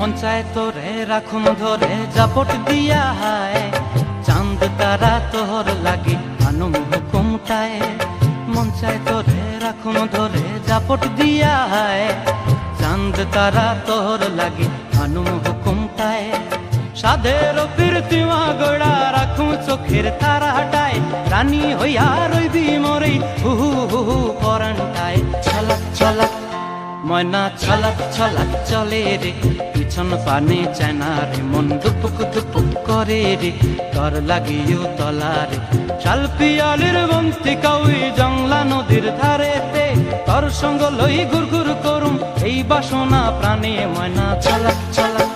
মন চায় তোরে রাখুম ধরে জাপট দিয়া হায়, চাঁদ তারা তোর লাগে আনুম হুকুমটায়। মন চায় তোরে রাখুম ধরে জাপট দিয়া হায়, চাঁদ তারা তোর লাগে আনুম হুকুমটায়। সাধের প্রীতিমা গোড়া রাখুম চোখের তারা হটায়, রানী হইয়া রইবি মোরে হু হু হু হু পরানটায়। ছলাক ছলাক ময়না ছলাক ছলাক চলে রে, পিছন পানে চায়না রে, মন দুপুক দুপুক করে রে, তর লাগিও তলারে। শাল পিয়ালির বন্তি কাউই জংলা নদীর ধারেতে, তর সঙ্গ লই ঘুর ঘুর করুম এই বাসনা প্রাণে। ময়না ছলাক ছলাক